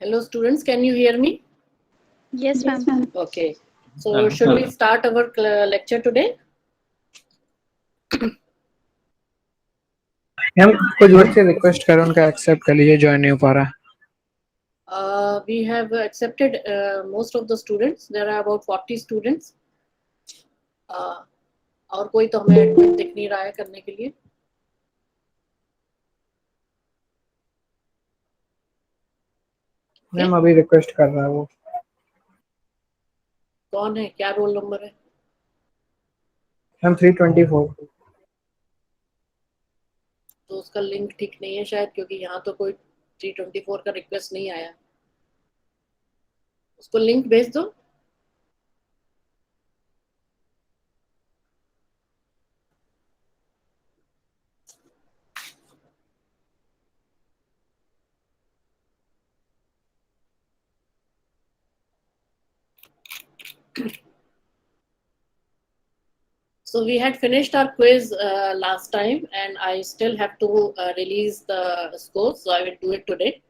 Hello students, can you hear me? Yes, ma'am. Okay. So should we start our lecture today? हम कुछ बच्चे request कर उनका accept कर लीजिए ज्वाइन नहीं हो पा रहा We have accepted most of the students. There are about 40 students. और कोई तो हमें एडमिट दिख नहीं रहा है करने के लिए. मैम अभी रिक्वेस्ट कर रहा है वो. कौन है, क्या रोल नंबर है? हम 324. तो उसका लिंक ठीक नहीं है शायद, क्योंकि यहाँ तो कोई 324 का रिक्वेस्ट नहीं आया. उसको लिंक भेज दो. So we had finished our quiz last time, and I still have to release the scores, so I will do it today.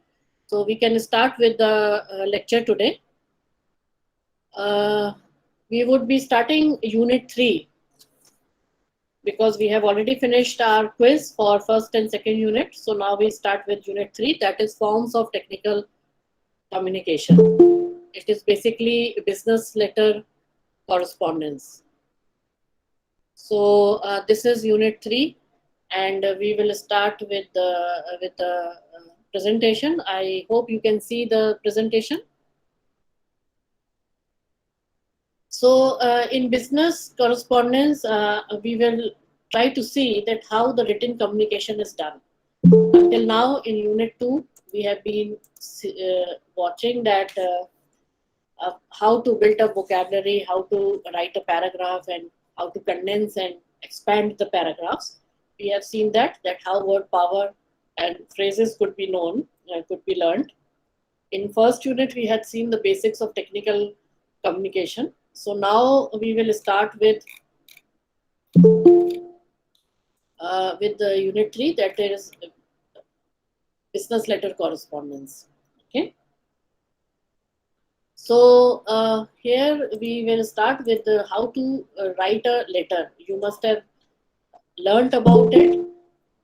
So we can start with the lecture today. We would be starting Unit 3 because we have already finished our quiz for first and second unit. So now we start with Unit 3, that is Forms of Technical Communication. It is basically business letter correspondence. So this is Unit 3, and we will start with the presentation. I hope you can see the presentation. So in business correspondence, we will try to see that how the written communication is done. Until now in Unit 2, we have been watching that how to build a vocabulary, how to write a paragraph, and how to condense and expand the paragraphs. We have seen that how word power and phrases could be known, could be learned. In first unit, we had seen the basics of technical communication. So now we will start with the Unit 3, that is business letter correspondence. Okay. So here we will start with how to write a letter. You must have learnt about it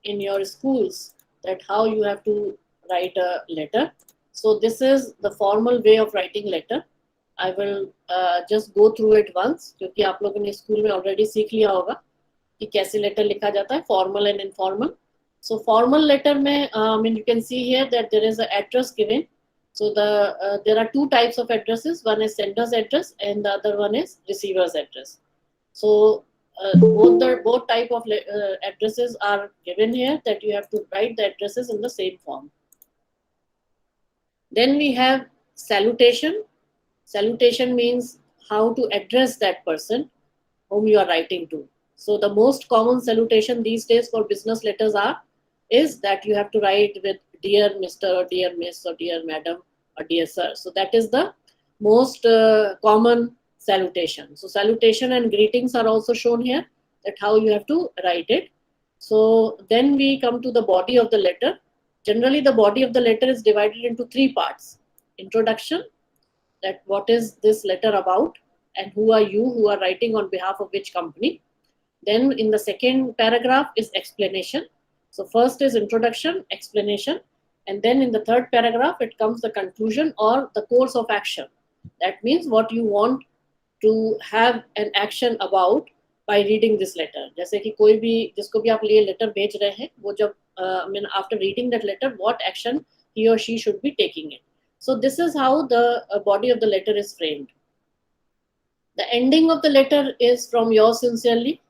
in your schools, that how you have to write a letter. So this is the formal way of writing letter. I will just go through it once, क्योंकि आप लोगों ने school में already सीख लिया होगा कि कैसे लेटर लिखा जाता है, formal and informal. So formal letter में you can see here that there is an address given. So there are two types of addresses. One is sender's address and the other one is receiver's address. So both type of addresses are given here, that you have to write the addresses in the same form. Then we have salutation. Salutation means how to address that person whom you are writing to. So the most common salutation these days for business letters is that you have to write with dear Mr. or dear Miss or dear Madam or dear Sir. So that is the most common salutation. So salutation and greetings are also shown here, that how you have to write it. So then we come to the body of the letter. Generally the body of the letter is divided into three parts. Introduction, that what is this letter about and who are you who are writing on behalf of which company. Then in the second paragraph is explanation. So first is introduction, explanation, and then in the third paragraph it comes the conclusion or the course of action. That means what you want to have an action about by reading this letter. जैसे कि कोई भी जिसको भी आप ये letter भेज रहे हैं, वो जब after reading that letter, what action he or she should be taking it. So this is how the body of the letter is framed. The ending of the letter is from yours sincerely.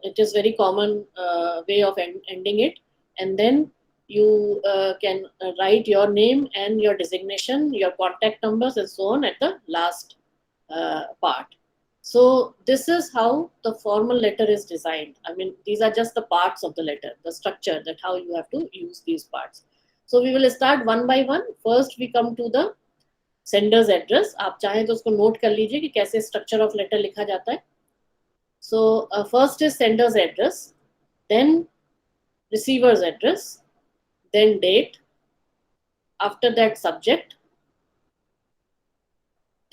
It is very common way of ending it, and then you can write your name and your designation, your contact numbers, and so on at the last part. So this is how the formal letter is designed. I mean, these are just the parts of the letter, the structure, that how you have to use these parts. So we will start one by one. First we come to the sender's address. आप चाहें तो उसको note कर लीजिए कि कैसे structure of letter लिखा जाता है. So first is sender's address, then receiver's address, then date, after that subject,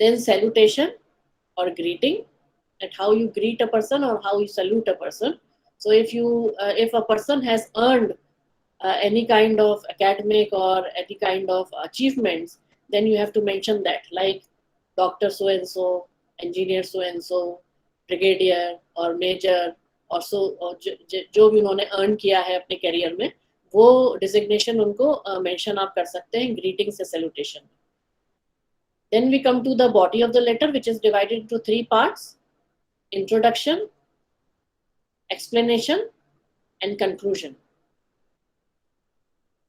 then salutation or greeting, at how you greet a person or how you salute a person. So if a person has earned any kind of academic or any kind of achievements, then you have to mention that, like Dr. so and so, engineer so and so, brigadier or major, और सो और जो भी उन्होंने earn किया है अपने career में, वो डिजिग्नेशन उनको मेंशन आप कर सकते हैं ग्रीटिंग से salutation. Then we come to the body of the letter, which is divided into 3 parts: introduction, explanation, and conclusion.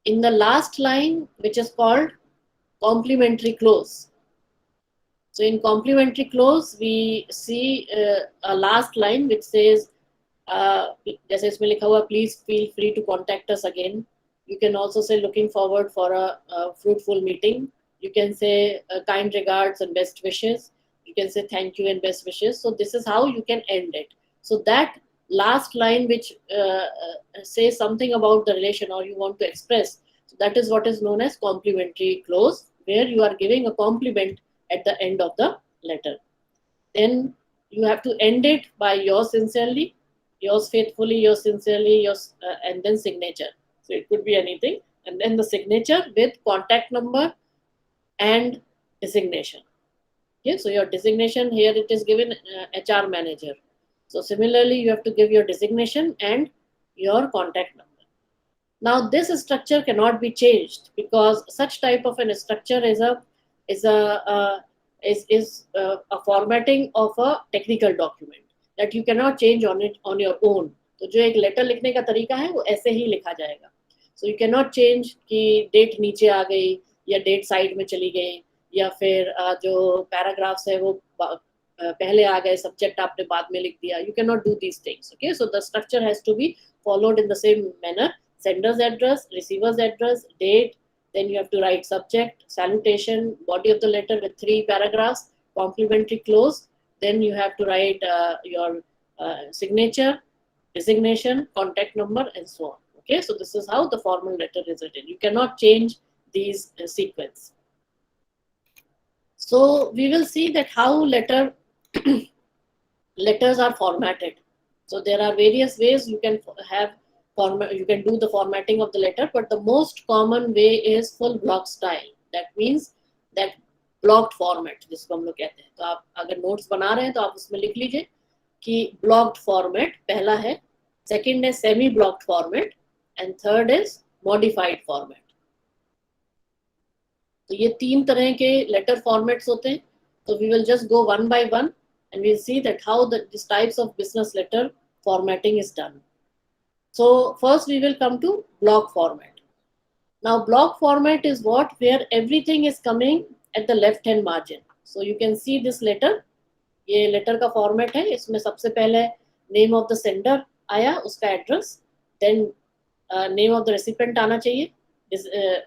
In the last line, which is called complimentary close. So in complimentary close, we see a last line which says, जैसे इसमें लिखा हुआ, please feel free to contact us again. You can also say looking forward for a fruitful meeting. You can say kind regards and best wishes. You can say thank you and best wishes. So this is how you can end it. So that last line which says something about the relation or you want to express, so that is what is known as complimentary close, where you are giving a compliment at the end of the letter. Then you have to end it by yours sincerely, yours faithfully, yours sincerely, yours, and then signature. So it could be anything, and then the signature with contact number and designation. Okay, so your designation here, it is given HR manager. So similarly, you have to give your designation and your contact number. Now this structure cannot be changed because such type of a structure is a formatting of a technical document that you cannot change on it on your own. तो जो एक letter लिखने का तरीका है वो ऐसे ही लिखा जाएगा. So you cannot change कि डेट नीचे आ गई या डेट साइड में चली गई या फिर जो पैराग्राफ्स है वो पहले आ गए, सब्जेक्ट आपने बाद में लिख दिया. You cannot do these things. Okay, so the structure has to be followed in the same manner. Sender's address, receiver's address, date, then you have to write subject, salutation, body of the letter with 3 paragraphs, complimentary close. Then you have to write your signature, designation, contact number, and so on. Okay, so this is how the formal letter is written. You cannot change these sequence. So we will see that how letters are formatted. So there are various ways you can you can do the formatting of the letter, but the most common way is full block style. That means that blocked format, जिसको हम लोग कहते हैं. तो आप अगर notes बना रहे हैं तो आप उसमें लिख लीजिए कि blocked format पहला है, second है semi blocked format, and third is modified format. तो ये 3 तरह के letter formats होते हैं. So we will just go one by one and we'll see that how these types of business letter formatting is done. So first we will come to block format. Now block format is where everything is coming at the left hand margin. So you can see this letter. ये letter का format है. इसमें सबसे पहले name of the sender आया, उसका address, then name of the recipient आना चाहिए,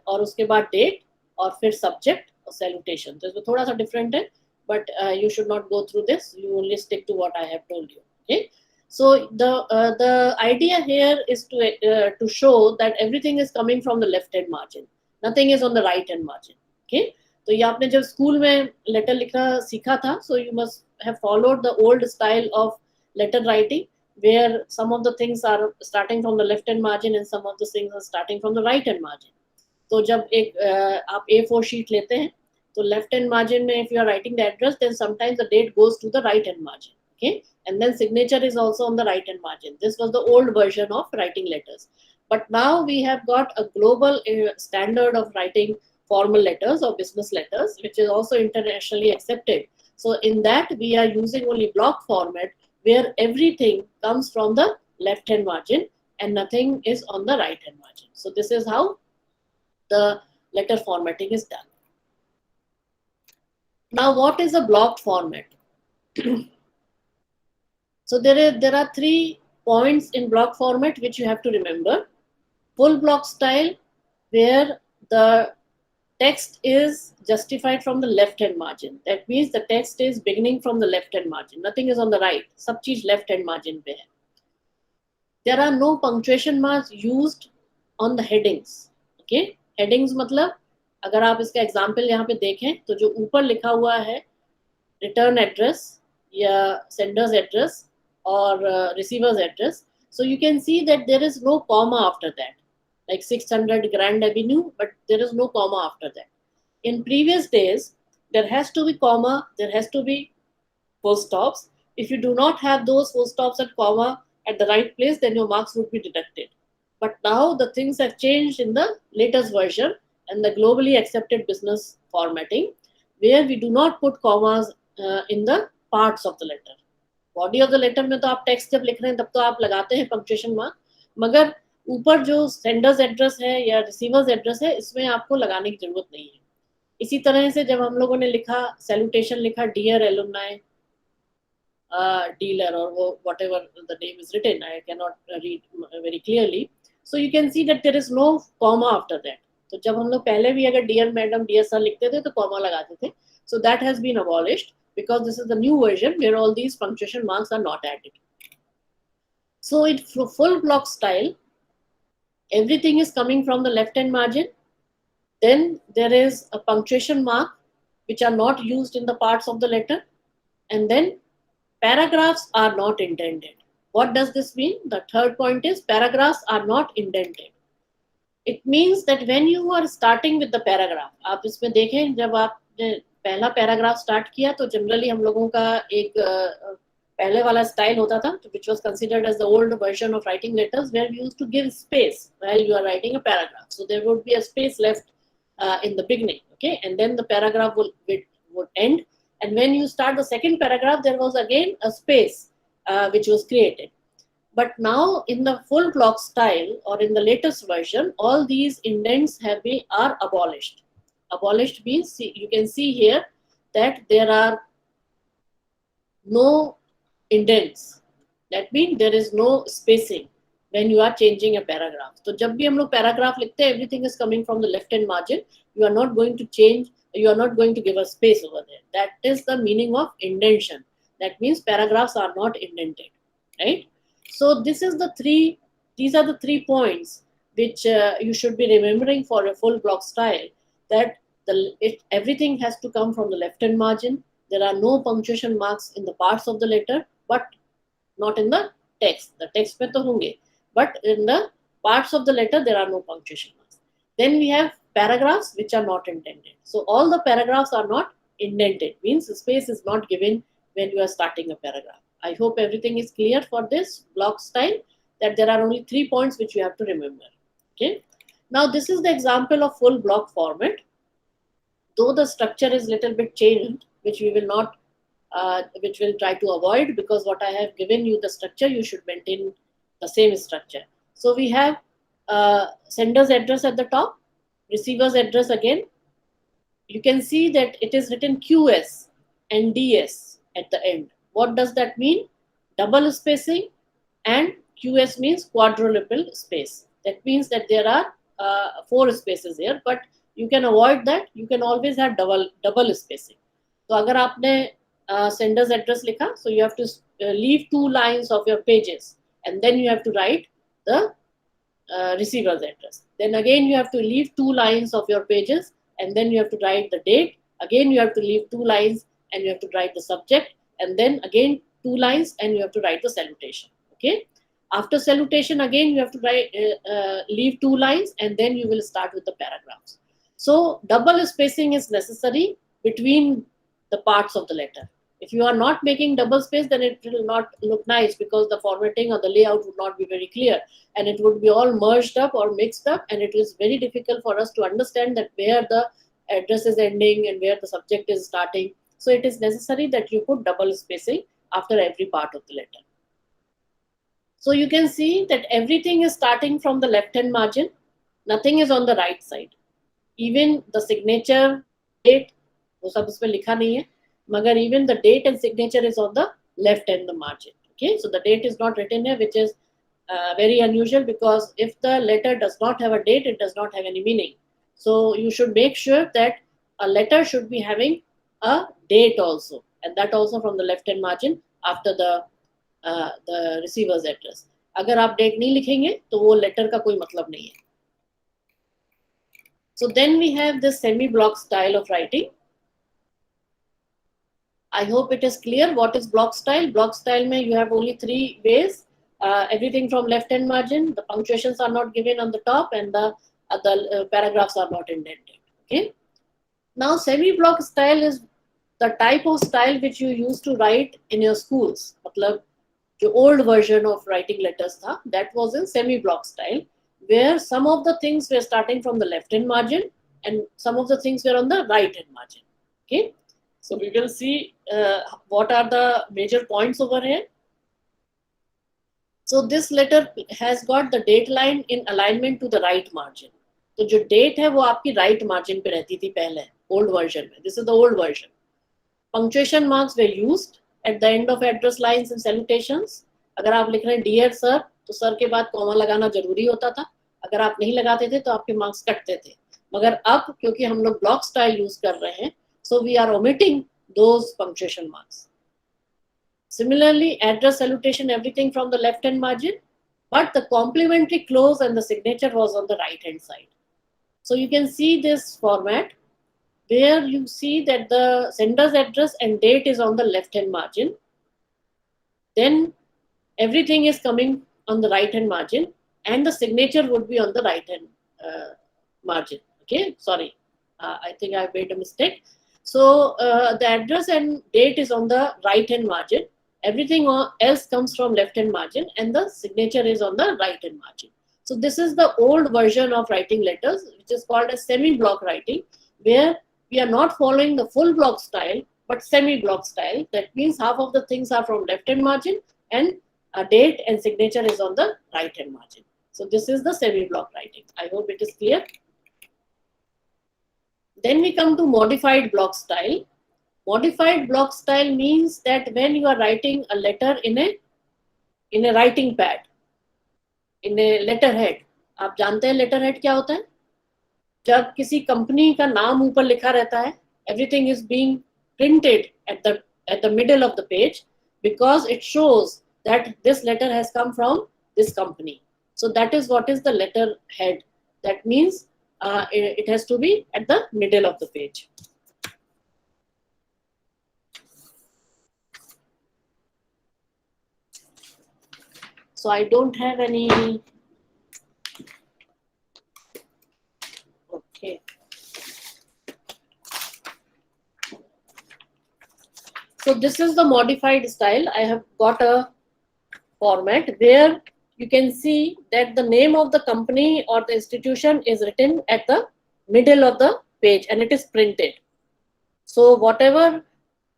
और उसके बाद date, और फिर subject और salutation. तो इसमें थोड़ा सा different है, but you should not go through this. You only stick to what I have told you. Okay. So the idea here is to show that everything is coming from the left hand margin. Nothing is on the right hand margin. Okay. तो ये आपने जब school में letter लिखना सीखा था, so you must have followed the old style of letter writing, where some of the things are starting from the left hand margin and some of the things are starting from the right hand margin. तो जब एक आप A4 sheet लेते हैं, तो left hand margin में if you are writing the address, then sometimes the date goes to the right hand margin. Okay, and then signature is also on the right hand margin. This was the old version of writing letters, but now we have got a global standard of writing formal letters or business letters, which is also internationally accepted. So in that we are using only block format, where everything comes from the left hand margin and nothing is on the right hand margin. So this is how the letter formatting is done. Now what is a blocked format? So there are 3 points in block format which you have to remember. Full block style, where the text is justified from the left hand margin. That means the text is beginning from the left hand margin. Nothing is on the right. सब चीज left hand margin पे है. There are no punctuation marks used on the headings. Okay, headings मतलब अगर आप इसका example यहाँ पे देखें तो जो ऊपर लिखा हुआ है return address, yeah, sender's address, or receiver's address. So you can see that there is no comma after that, like 600 Grand Avenue, but there is no comma after that. In previous days, there has to be comma, there has to be full stops. If you do not have those full stops and comma at the right place, then your marks would be deducted. But now the things have changed in the latest version and the globally accepted business formatting, where we do not put commas in the parts of the letter. Body of the letter में तो आप text जब लिख रहे हैं तब तो आप लगाते हैं पंक्चुएशन मार्क, मगर ऊपर जो सेंडर्स एड्रेस है या रिसीवर्स एड्रेस है इसमें आपको लगाने की जरूरत नहीं है. इसी तरह से जब हम लोगों ने लिखा सैल्यूटेशन लिखा dear alumni dealer or whatever the name is written, I cannot read very clearly. So you can see that there is no comma after that. तो जब हम लोग पहले भी अगर डियर मैडम डियर सर लिखते थे तो कॉमा लगाते थे. So that has been abolished because this is the new version where all these punctuation marks are not added. So in full block style, everything is coming from the left hand margin. Then there is a punctuation mark which are not used in the parts of the letter, and then paragraphs are not indented. What does this mean? The third point is paragraphs are not indented. It means that when you are starting with the paragraph, आप इसमें देखें जब आपने पहला paragraph start किया तो generally हम लोगों का एक पहले वाला स्टाइल होता था which was considered as the old version of writing letters where we used to give space while you are writing a paragraph. So there would be a space left in the beginning, okay, and then the paragraph would end. And when you start the second paragraph, there was again a space which was created. But now in the full block style or in the latest version, all these indents are abolished. Abolished means you can see here that there are no indents. That means there is no spacing when you are changing a paragraph. So जब भी हम लोग paragraph लिखते हैं, everything is coming from the left hand margin. You are not going to change. You are not going to give a space over there. That is the meaning of indentation. That means paragraphs are not indented, right? So these are the three points which you should be remembering for a full block style, that everything has to come from the left hand margin. There are no punctuation marks in the parts of the letter, but not in the text. The text mein to honge, but in the parts of the letter there are no punctuation marks. Then we have paragraphs which are not indented. So all the paragraphs are not indented, means space is not given when you are starting a paragraph. I hope everything is clear for this block style, that there are only 3 points which you have to remember. Okay. Now this is the example of full block format. Though the structure is little bit changed, which we will not, which we'll try to avoid, because what I have given you the structure, you should maintain the same structure. So we have sender's address at the top, receiver's address again. You can see that it is written QS and DS at the end. What does that mean? Double spacing, and QS means quadruple space. That means that there are 4 spaces here, but you can avoid that. You can always have double spacing. So अगर आपने sender's address लिखा, so you have to leave 2 lines of your pages, and then you have to write the receiver's address. Then again you have to leave 2 lines of your pages, and then you have to write the date. Again you have to leave 2 lines, and you have to write the subject, and then again 2 lines, and you have to write the salutation. Okay. After salutation, again you have to write leave 2 lines, and then you will start with the paragraphs. So double spacing is necessary between the parts of the letter. If you are not making double space, then it will not look nice, because the formatting or the layout would not be very clear, and it would be all merged up or mixed up, and it is very difficult for us to understand that where the address is ending and where the subject is starting. So it is necessary that you put double spacing after every part of the letter. So you can see that everything is starting from the left hand margin. Nothing is on the right side. Even the signature, date, वो सब इसमें लिखा नहीं है, मगर even the date and signature is on the left hand the margin. Okay, so the date is not written here, which is very unusual, because if the letter does not have a date, it does not have any meaning. So you should make sure that a letter should be having a date also, and that also from the left hand margin after the receiver's address. अगर आप date नहीं लिखेंगे तो वो letter का कोई मतलब नहीं है. So then we have this semi-block style of writing. I hope it is clear what is block style. Block style mein you have only 3 ways. Everything from left hand margin, the punctuations are not given on the top, and the paragraphs are not indented. Okay. Now semi-block style is the type of style which you used to write in your schools. मतलब the old version of writing letters tha, that was in semi-block style, where some of the things were starting from the left hand margin and some of the things were on the right hand margin. Okay, so we will see what are the major points over here. So this letter has got the date line in alignment to the right margin. तो जो date है वो आपकी right margin पे रहती थी पहले old version में. This is the old version. Punctuation marks were used at the end of address lines and salutations. अगर आप लिख रहे हैं dear sir, तो sir के बाद कॉमा लगाना जरूरी होता था. अगर आप नहीं लगाते थे तो आपके मार्क्स कटते थे. मगर अब क्योंकि हम लोग ब्लॉक स्टाइल यूज कर रहे हैं, so we are omitting those punctuation marks. Similarly, address, salutation, everything from the left hand margin, but the complimentary close and the signature was on the right hand side. So you can see this format where you see that the sender's address and date is on the left hand margin. Then everything is coming on the right hand margin and the signature would be on the right hand margin. Okay, sorry, I think I made a mistake. So the address and date is on the right hand margin. Everything else comes from left hand margin and the signature is on the right hand margin. So this is the old version of writing letters, which is called as semi-block writing, where we are not following the full block style, but semi-block style. That means half of the things are from left hand margin and a date and signature is on the right hand margin. So this is the semi-block writing. I hope it is clear. Then we come to modified block style. Modified block style means that when you are writing a letter in a writing pad, in a letterhead. आप जानते हैं letterhead क्या होता है? जब किसी company का नाम ऊपर लिखा रहता है, everything is being printed at the middle of the page because it shows that this letter has come from this company. So that is what is the letterhead. That means it has to be at the middle of the page. So I don't have any. Okay. So this is the modified style. I have got a format where you can see that the name of the company or the institution is written at the middle of the page and it is printed. So whatever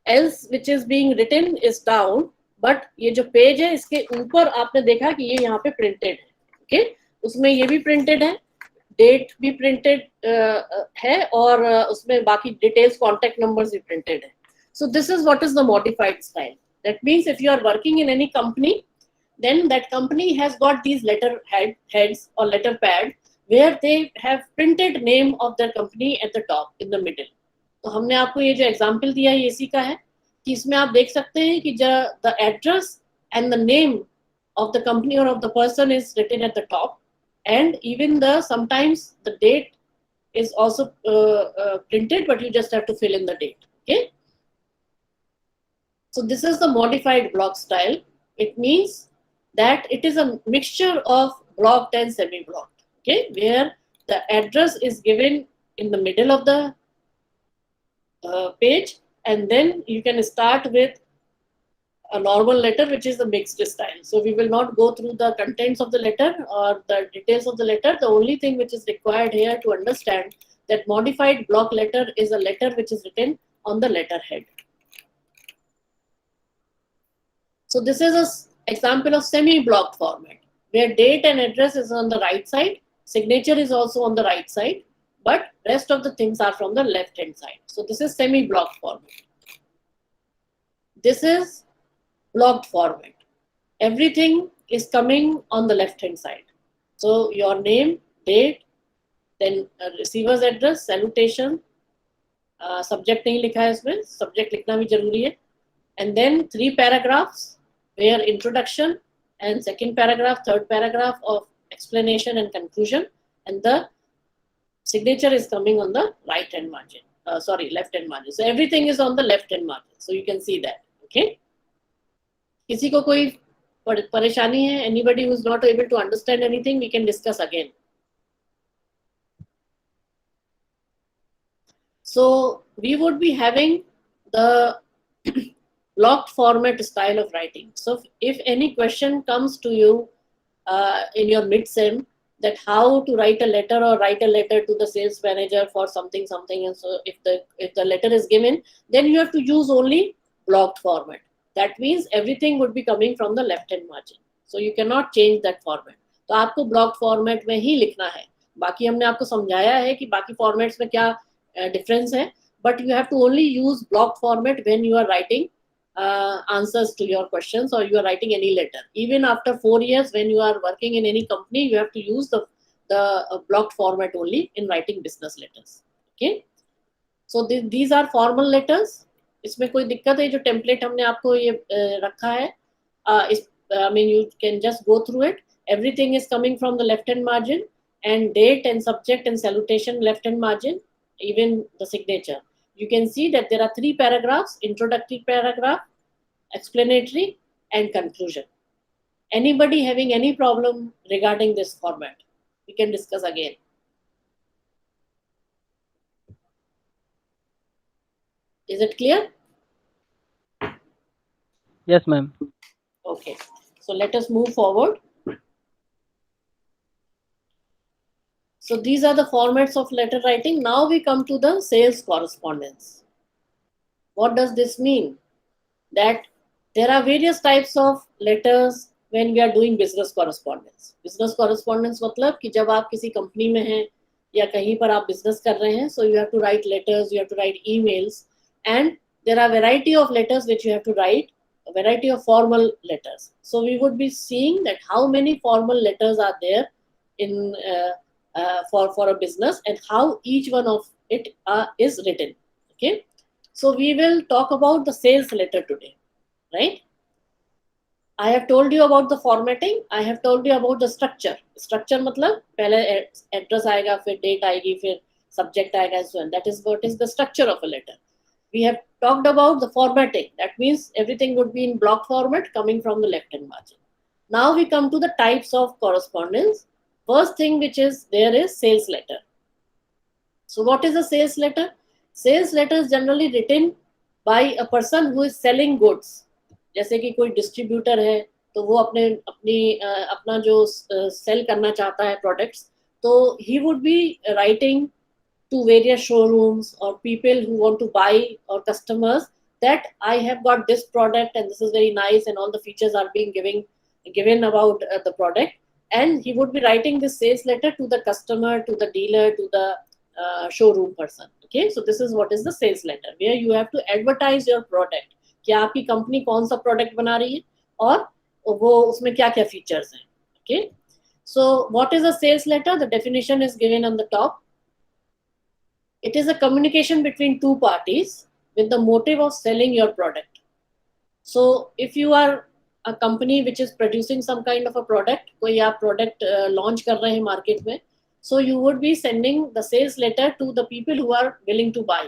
else which is being written is down, but ये जो page है इसके ऊपर आपने देखा कि ये यहाँ पे प्रिंटेड है. ओके, उसमें ये भी प्रिंटेड है, डेट भी प्रिंटेड है और उसमें बाकी डिटेल्स कॉन्टेक्ट नंबर्स भी प्रिंटेड है. So this is what is the modified style. That means if you are working in any company, then that company has got these letter heads or letter pad where they have printed name of their company at the top in the middle. तो हमने आपको ये जो example दिया है इसी का है कि इसमें आप देख सकते हैं कि the address and the name of the company or of the person is written at the top, and even sometimes the date is also printed, but you just have to fill in the date. Okay. So this is the modified block style. It means that it is a mixture of blocked and semi-blocked. Okay, where the address is given in the middle of the page, and then you can start with a normal letter, which is the mixed style. So we will not go through the contents of the letter or the details of the letter. The only thing which is required here to understand that modified block letter is a letter which is written on the letterhead. So this is an example of semi-blocked format where date and address is on the right side, signature is also on the right side, but rest of the things are from the left hand side. So this is semi-blocked format. This is blocked format. Everything is coming on the left hand side. So your name, date, then receiver's address, salutation, subject नहीं लिखा है इसमें, subject लिखना भी जरूरी है, and then 3 paragraphs where introduction and second paragraph, third paragraph of explanation and conclusion, and the signature is coming on the right hand margin. left hand margin. So everything is on the left hand margin. So you can see that. Okay. किसी को कोई परेशानी है? Anybody who is not able to understand anything, we can discuss again. So we would be having the blocked format style of writing. So if any question comes to you in your mid-sem, that how to write a letter or write a letter to the sales manager for something, and so if the letter is given, then you have to use only blocked format. That means everything would be coming from the left hand margin. So you cannot change that format. तो आपको blocked format में ही लिखना है. बाकी हमने आपको समझाया है कि बाकी formats में क्या difference है, but you have to only use blocked format when you are writing answers to your questions or you are writing any letter. Even after 4 years, when you are working in any company, you have to use the blocked format only in writing business letters. Okay, so these are formal letters. इसमें कोई दिक्कत है? जो template हमने आपको ये रखा है, I mean you can just go through it. Everything is coming from the left hand margin, and date and subject and salutation left hand margin, even the signature. You can see that there are 3 paragraphs: introductory paragraph, explanatory, and conclusion. Anybody having any problem regarding this format? We can discuss again. Is it clear? Yes, ma'am. Okay, so let us move forward. So these are the formats of letter writing. Now we come to the sales correspondence. What does this mean? That there are various types of letters when we are doing business correspondence. Business correspondence मतलब कि जब आप किसी company में हैं या कहीं पर आप business कर रहे हैं, so you have to write letters, you have to write emails, and there are variety of letters which you have to write, a variety of formal letters. So we would be seeing that how many formal letters are there in for a business and how each one of it is written. Okay, so we will talk about the sales letter today, right? I have told you about the formatting. I have told you about the structure. Structure मतलब पहले address आएगा, फिर date आएगी, फिर subject आएगा, and so on. That is what is the structure of a letter. We have talked about the formatting. That means everything would be in block format coming from the left hand margin. Now we come to the types of correspondence. First thing which is there is sales letter. So what is a sales letter? Sales letter is generally written by a person who is selling goods. जैसे कि कोई distributor है तो वो अपना जो cell करना चाहता है प्रोडक्ट्स, तो he would be writing to various showrooms or people who want to buy or customers that I have got this product and this is very nice and all the features are being given about the product, and he would be writing this sales letter to the customer, to the dealer, to the showroom person. Okay, so this is what is the sales letter, where you have to advertise your product कि आपकी company कौन सा product बना रही है और वो उसमें क्या क्या फीचर्स हैं. Okay, so what is a sales letter? The definition is given on the top. It is a communication between two parties with the motive of selling your product. So if you are a company which is producing some kind of a product, कोई आप product launch कर रहे हैं market में, so you would be sending the sales letter to the people who are willing to buy.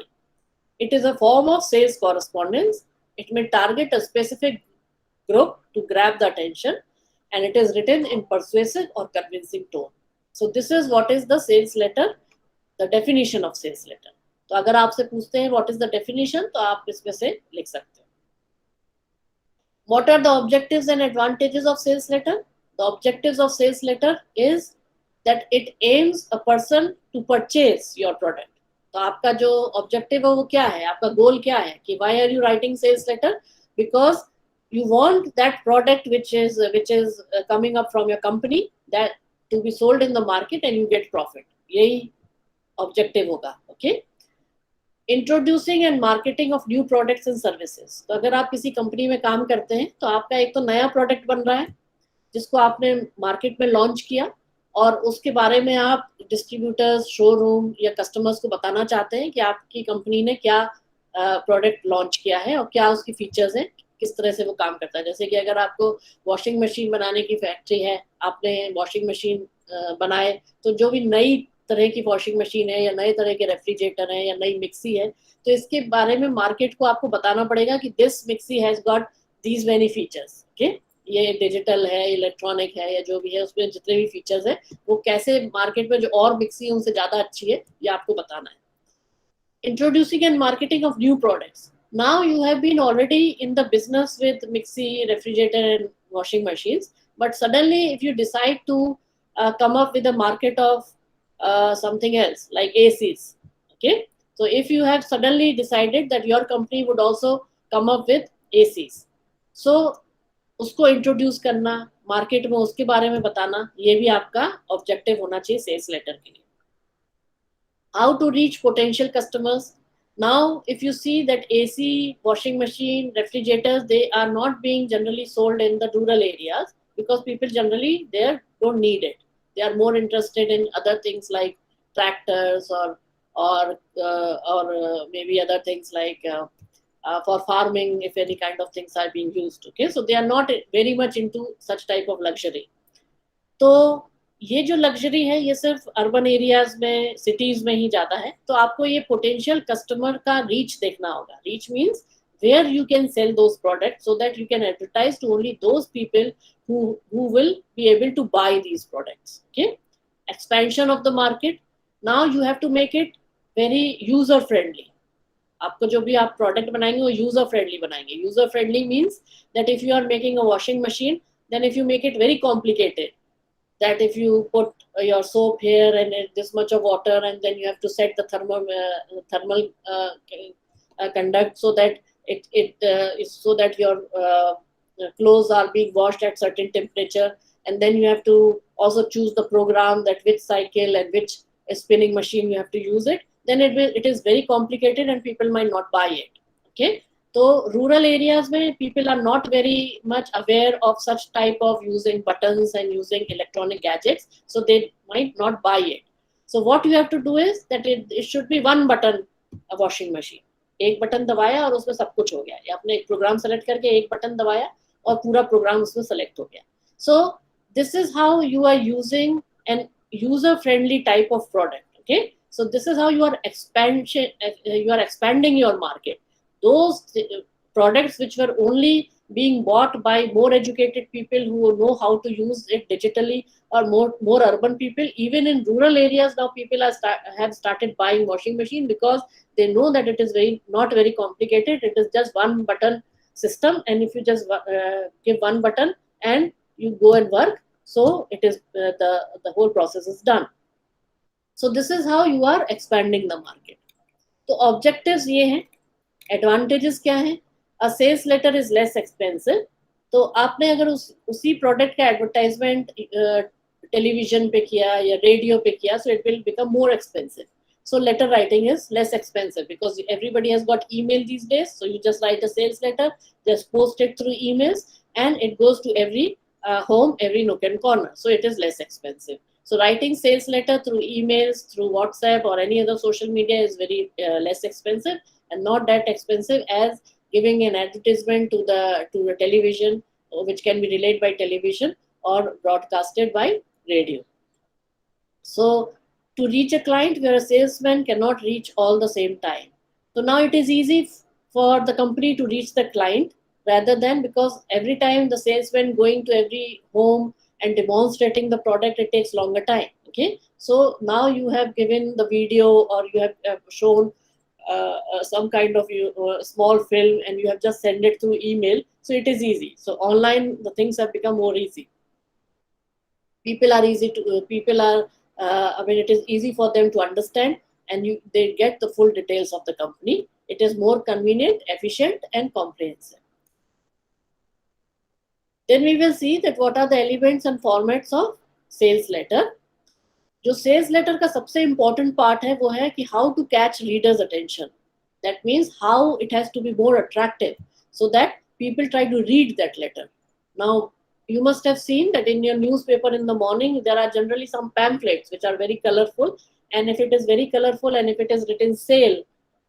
It is a form of sales correspondence. It may target a specific group to grab the attention, and it is written in persuasive or convincing tone. So this is what is the sales letter, the definition of sales letter. तो अगर आपसे पूछते हैं what is the definition, तो आप इसमें से लिख सकते हैं. What are the objectives and advantages of sales letter? The objectives of sales letter is that it aims a person to purchase your product. तो आपका जो ऑब्जेक्टिव है वो क्या है, आपका गोल क्या है कि why are you writing sales letter? Because you want that product which is coming up from your company that to be sold in the market and you get profit. यही ऑब्जेक्टिव होगा. Okay, introducing and marketing of new products and services. तो अगर आप किसी company में काम करते हैं तो आपका एक तो नया प्रोडक्ट बन रहा है जिसको आपने मार्केट में लॉन्च किया, और उसके बारे में आप डिस्ट्रीब्यूटर्स, शोरूम या कस्टमर्स को बताना चाहते हैं कि आपकी कंपनी ने क्या प्रोडक्ट लॉन्च किया है और क्या उसकी फीचर्स हैं, किस तरह से वो काम करता है. जैसे कि अगर आपको वॉशिंग मशीन बनाने की फैक्ट्री है, आपने वॉशिंग मशीन बनाए, तो जो भी नई तरह की वॉशिंग मशीन है या नए तरह के रेफ्रिजरेटर है या नई मिक्सी है, तो इसके बारे में मार्केट को आपको बताना पड़ेगा कि this mixie has got these many features. Okay, ये डिजिटल है, इलेक्ट्रॉनिक है या जो भी है, उसमें जितने भी फीचर्स है वो कैसे मार्केट में जो और मिक्सी है उनसे ज्यादा अच्छी है, ये आपको बताना है। Introducing and marketing of new products. Now you have been already in the business with mixie, refrigerator, and washing machines, but suddenly if you decide to come up with a market of something else like ACs, okay, so if you have suddenly decided that your company would also come up with ACs, so उसको introduce करना, market में उसके बारे में बताना, ये भी आपका ऑब्जेक्टिव होना चाहिए सेल्स लेटर के लिए। How to reach potential customers. Now, if you see that AC, washing machine, refrigerators, they are not being generally sold in the rural areas because people generally there don't need it. They are more interested in other things like tractors or maybe other things like for farming, if any kind of things are being used. Okay, so they are not very much into such type of luxury. तो ये जो luxury है ये सिर्फ urban areas में, cities में ही ज्यादा है। तो आपको ये पोटेंशियल कस्टमर का रीच देखना होगा। Reach means where you can sell those products so that you can advertise to only those people who will be able to buy these products. Okay, expansion of the market. Now you have to make it very user friendly. आपको जो भी आप product बनाएंगे वो user friendly बनाएंगे। User friendly means that if you are making a washing machine, then if you make it very complicated, that if you put your soap here and this much of water and then you have to set the thermal conduct so that it is so that your clothes are being washed at certain temperature, and then you have to also choose the program that which cycle and which spinning machine you have to use it, then it is very complicated and people might not buy it. Okay, तो rural areas में people are not very much aware of such type of using buttons and using electronic gadgets, so they might not buy it. So what you have to do is that it should be one button washing machine. एक button दबाया और उसमें सब कुछ हो गया, या आपने एक प्रोग्राम सेलेक्ट करके एक बटन दबाया और पूरा प्रोग्राम उसमें सेलेक्ट हो गया। So this is how you are using an user friendly type of product. Okay, so this is how you are expanding your market. Those products which were only being bought by more educated people who know how to use it digitally, or more urban people, even in rural areas now people have started buying washing machine because they know that it is not very complicated. It is just one button system, and if you just give one button and you go and work, so it is the whole process is done. So this is how you are expanding the market. तो objectives ये हैं। Advantages क्या है? A sales letter is less expensive. तो आपने अगर उसी product का एडवर्टाइजमेंट टेलीविजन पे किया या रेडियो पे किया, so it will become more expensive. So letter writing is less expensive because everybody has got email these days. So you just write a sales letter, just post it through emails, and it goes to every home, every nook and corner. So it is less expensive. So writing sales letter through emails, through WhatsApp or any other social media is very less expensive, and not that expensive as giving an advertisement to the television, which can be relayed by television or broadcasted by radio. So to reach a client where a salesman cannot reach all the same time. So now it is easy for the company to reach the client, rather than, because every time the salesman going to every home and demonstrating the product, it takes longer time. Okay, so now you have given the video or you have shown some kind of small film and you have just sent it through email, so it is easy. So online the things have become more easy. People are I mean, it is easy for them to understand, and they get the full details of the company. It is more convenient, efficient, and comprehensive. Then we will see that what are the elements and formats of sales letter. जो sales letter का सबसे important part है वो है कि how to catch readers attention. That means how it has to be more attractive so that people try to read that letter. Now, you must have seen that in your newspaper in the morning, there are generally some pamphlets which are very colorful. And if it is very colorful and if it is written sale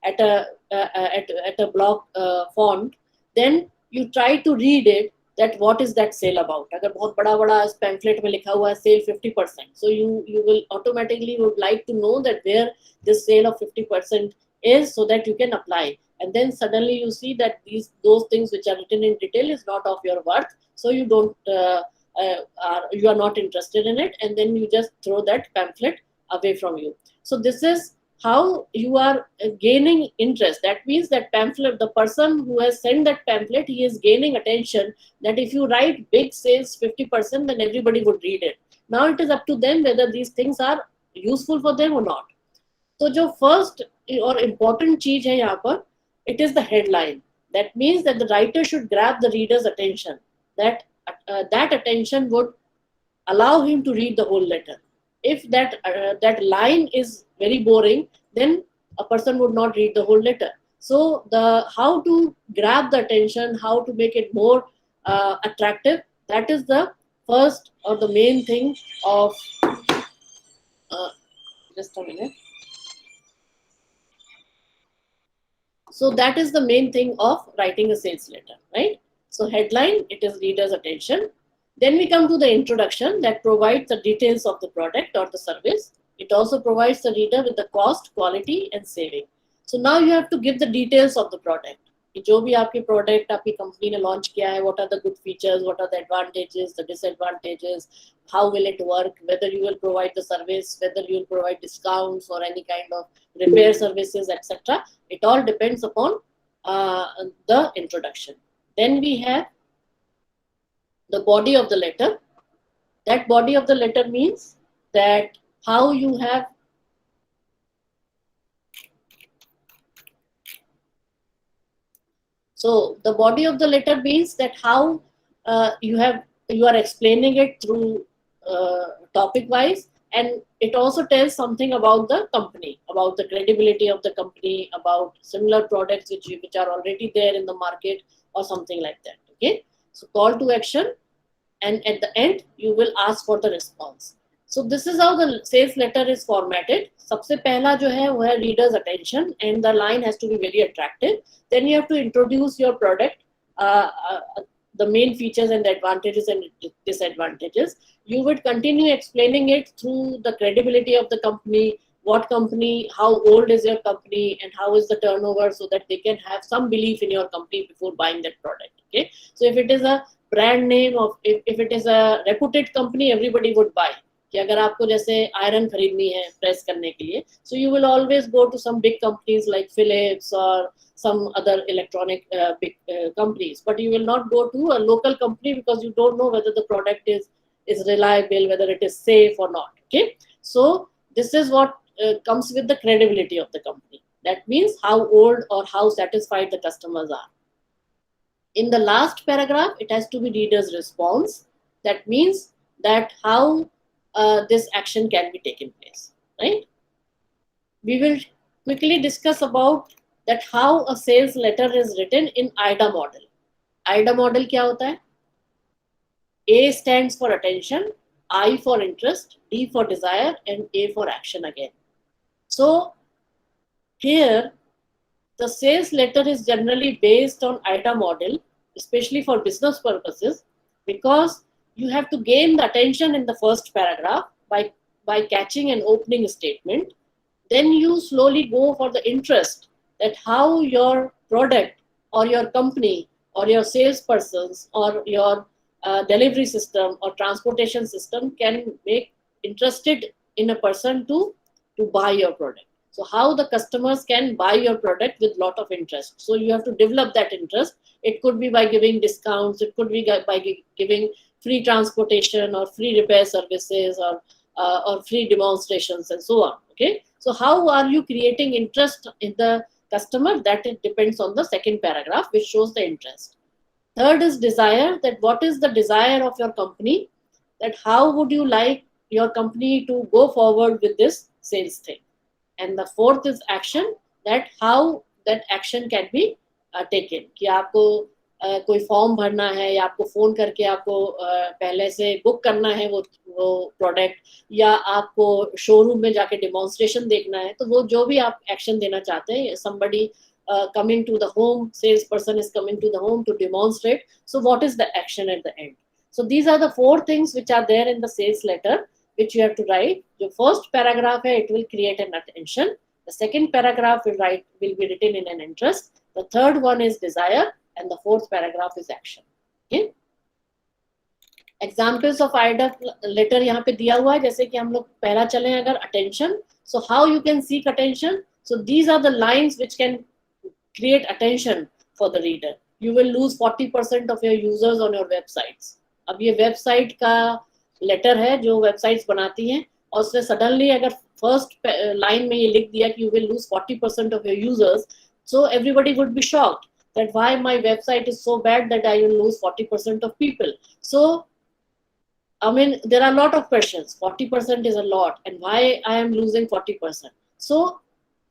at a block font, then you try to read it that what is that sale about. अगर बहुत बड़ा बड़ा pamphlet में लिखा हुआ है sale 50%, so you will automatically would like to know that where this sale of 50% is, so that you can apply. And then suddenly you see that those things which are written in detail is not of your worth, so you don't you are not interested in it, and then you just throw that pamphlet away from you. So this is how you are gaining interest. That means that pamphlet, the person who has sent that pamphlet, he is gaining attention, that if you write big sales 50%, then everybody would read it. Now it is up to them whether these things are useful for them or not. So जो first और important चीज है यहाँ पर, it is the headline. That means that the writer should grab the reader's attention. That attention would allow him to read the whole letter. If that line is very boring, then a person would not read the whole letter. So the how to grab the attention, how to make it more attractive, that is the first or the main thing of just a minute. So that is the main thing of writing a sales letter, right? So headline, it is reader's attention. Then we come to the introduction that provides the details of the product or the service. It also provides the reader with the cost, quality and saving. So now you have to give the details of the product. जो भी आपके product आपकी company ने launch किया है, what are the good features, what are the advantages, the disadvantages, how will it work, whether you will provide the service, whether you will provide discounts or any kind of repair services, etc. It all depends upon the introduction. Then we have the body of the letter. That body of the letter means that how you have so the body of the letter means that how you are explaining it through topic wise, and it also tells something about the company, about the credibility of the company, about similar products which are already there in the market or something like that. Okay, so call to action, and at the end you will ask for the response. So this is how the sales letter is formatted. सबसे पहला जो है वो है reader's attention, and the line has to be very attractive. Then you have to introduce your product, the main features and the advantages and disadvantages. You would continue explaining it through the credibility of the company, what company, how old is your company, and how is the turnover, so that they can have some belief in your company before buying that product. Okay, so if it is a brand name of, if it is a reputed company, everybody would buy. कि अगर आपको जैसे iron खरीदनी है press करने के लिए, so you will always go to some big companies like Philips or some other electronic big companies, but you will not go to a local company because you don't know whether the product is reliable, whether it is safe or not. Okay, so this is what comes with the credibility of the company. That means how old or how satisfied the customers are. In the last paragraph, it has to be reader's response. That means that how this action can be taken place, right? We will quickly discuss about that how a sales letter is written in AIDA model. AIDA model क्या होता है? A stands for attention, I for interest, D for desire, and A for action again. So here, the sales letter is generally based on AIDA model, especially for business purposes, because you have to gain the attention in the first paragraph by catching an opening statement. Then you slowly go for the interest, that how your product or your company or your salespersons or your delivery system or transportation system can make interested in a person to buy your product. So how the customers can buy your product with lot of interest. So you have to develop that interest. It could be by giving discounts, it could be by giving free transportation or free repair services or free demonstrations and so on. Okay, so how are you creating interest in the customer? That it depends on the second paragraph, which shows the interest. Third is desire, that what is the desire of your company, that how would you like your company to go forward with this sales thing. And the fourth is action, that how that action can be taken. कि आपको कोई form भरना है या आपको phone करके आपको पहले से बुक करना है वो प्रोडक्ट, या आपको शोरूम में जाके डेमोन्स्ट्रेशन देखना है, तो वो जो भी आप एक्शन देना चाहते हैं, somebody coming to the home, salesperson is coming to the home to demonstrate. So what is the action at the end? So these are the 4 things which are there in the sales letter, which you have to write. The first paragraph hai, it will create an attention. The second paragraph will be written in an interest. The third one is desire, and the fourth paragraph is action. Okay. Examples of IDA letter यहाँ पे दिया हुआ है, जैसे कि हम लोग पहला चलें अगर attention. So how you can seek attention? So these are the lines which can create attention for the reader. You will lose 40% of your users on your websites. अब ये website का letter है जो websites बनाती हैं, और उसने suddenly अगर first line में ये लिख दिया कि you will lose 40% of your users, so everybody would be shocked that why my website is so bad that I will lose 40% of people. So I mean, there are a lot of questions. 40% is a lot, and why I am losing 40%? So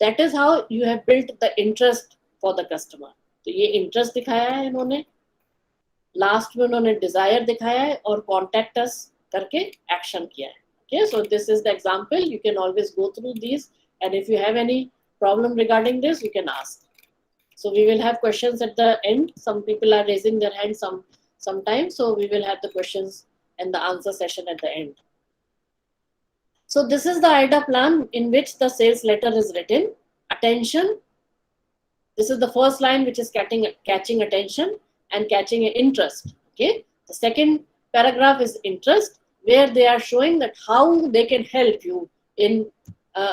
that is how you have built the interest for the customer. तो ये interest दिखाया है इन्होंने, last में उन्होंने desire दिखाया है, और contact us करके action किया है. Okay, so this is the example. You can always go through these, and if you have any problem regarding this, you can ask. So we will have questions at the end. Some people are raising their hands sometimes, so we will have the questions and the answer session at the end. So this is the IDA plan in which the sales letter is written. Attention. This is the first line which is catching attention and catching interest. Okay. The second paragraph is interest, where they are showing that how they can help you in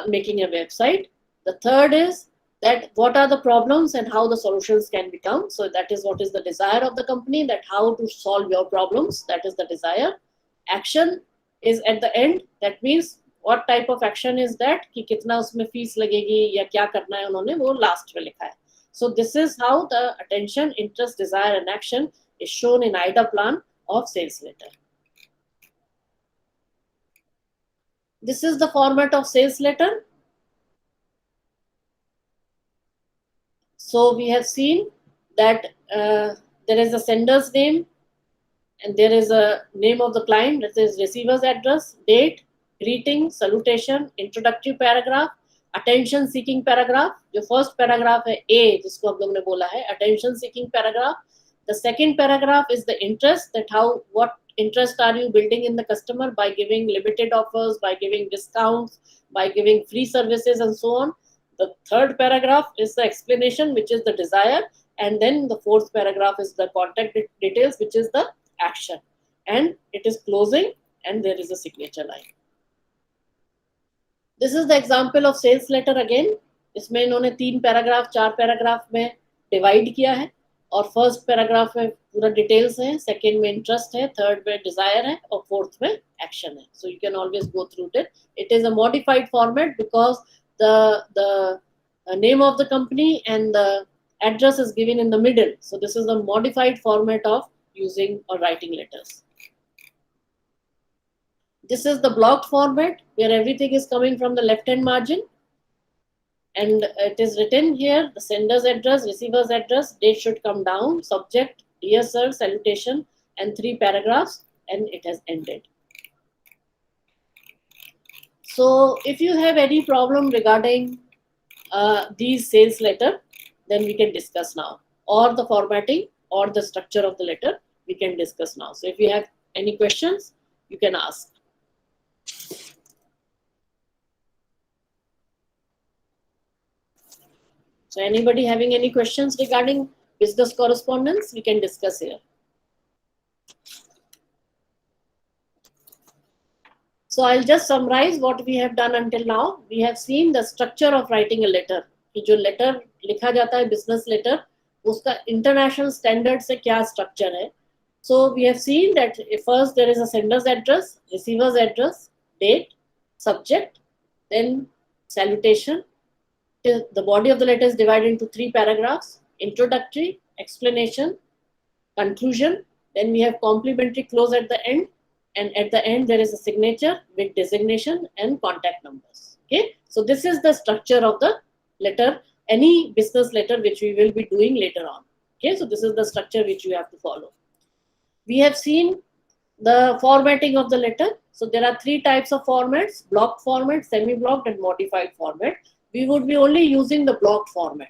making a website. The third is that what are the problems and how the solutions can become. So that is what is the desire of the company, that how to solve your problems. That is the desire. Action is at the end. That means what type of action is that, कि कितना उसमें fees लगेगी या क्या करना है, उन्होंने वो लास्ट में लिखा है. So this is how the attention, interest, desire and action is shown in IDA plan of sales letter. This is the format of sales letter. So we have seen that there is a sender's name, and there is a name of the client, that is receiver's address, date, greeting, salutation, introductory paragraph, attention seeking paragraph. जो first paragraph है A, जिसको हम लोग ने बोला है attention seeking paragraph. The second paragraph is the interest, that what interest are you building in the customer by giving limited offers, by giving discounts, by giving free services and so on. The third paragraph is the explanation, which is the desire, and then the fourth paragraph is the contact details, which is the action, and it is closing, and there is a signature line. This is the example of sales letter again. इसमें इन्होंने 3 paragraph 4 paragraph में divide किया है, और first paragraph में पूरा details है, second में इंटरेस्ट है, थर्ड में डिजायर है, और फोर्थ में एक्शन है. So you can always go through it. It is a modified format because the name of the company and the address is given in the middle. So this is a modified format of using or writing letters. This is the blocked format where everything is coming from the left hand margin, and it is written here the sender's address, receiver's address, date should come down, subject, dear sir, salutation, and 3 paragraphs, and it has ended. So if you have any problem regarding these sales letter, then we can discuss now, or the formatting or the structure of the letter we can discuss now. So if you have any questions, you can ask. So anybody having any questions regarding business correspondence, we can discuss here. So I'll just summarize what we have done until now. We have seen the structure of writing a letter. कि जो letter लिखा जाता है business letter, उसका international standard से क्या structure है. So we have seen that first there is a sender's address, receiver's address, date, subject, then salutation. The body of the letter is divided into 3 paragraphs: introductory, explanation, conclusion. Then we have complimentary close at the end, and at the end there is a signature with designation and contact numbers. Okay, so this is the structure of the letter, any business letter which we will be doing later on. Okay, so this is the structure which you have to follow. We have seen the formatting of the letter. So there are 3 types of formats: block format, semi-blocked, and modified format. We would be only using the blocked format.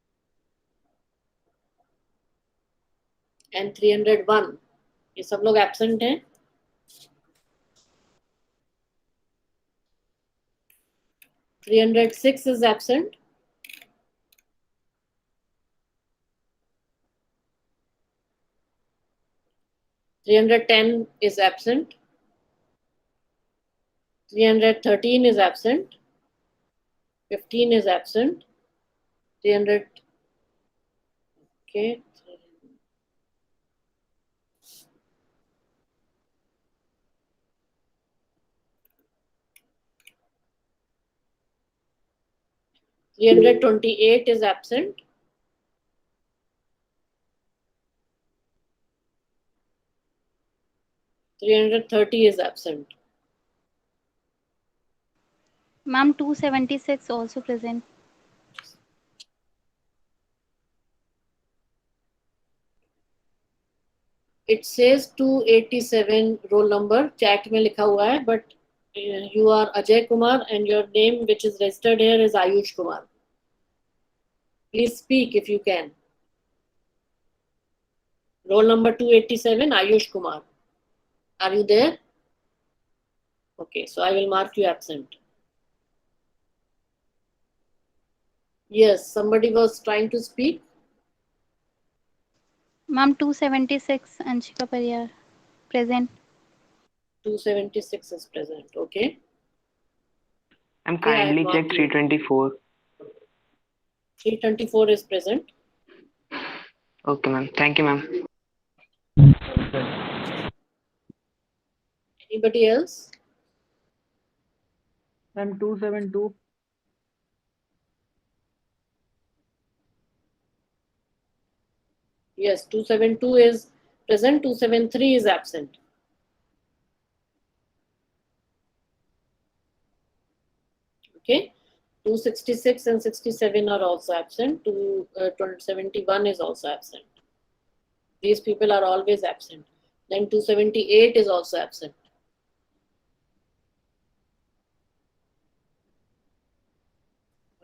and 301. ये सब लोग absent हैं. 306 is absent. 310 is absent. 313 is absent. 15 is absent. 300. Okay. 328 is absent. 330 is absent. Ma'am, 276 also present. It says 287 roll number. Chat में लिखा हुआ है, but you are Ajay Kumar and your name which is registered here is Ayush Kumar. Please speak if you can. Roll number 287, Ayush Kumar. Are you there? Okay, so I will mark you absent. Yes, somebody was trying to speak. Ma'am, 276 Anshika Pariyar present. 276 is present. Okay. I'm Okay, I have kindly marked check you. 324. 324 is present. Okay, ma'am. Thank you, ma'am. Anybody else? I'm 272. Yes, 272 is present. 273 is absent. Okay. 266 and 67 are also absent. 271 is also absent. These people are always absent. Then 278 is also absent.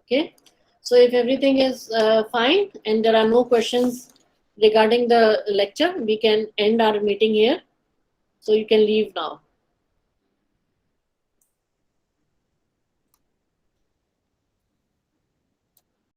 Okay. So if everything is fine and there are no questions regarding the lecture, we can end our meeting here. So you can leave now.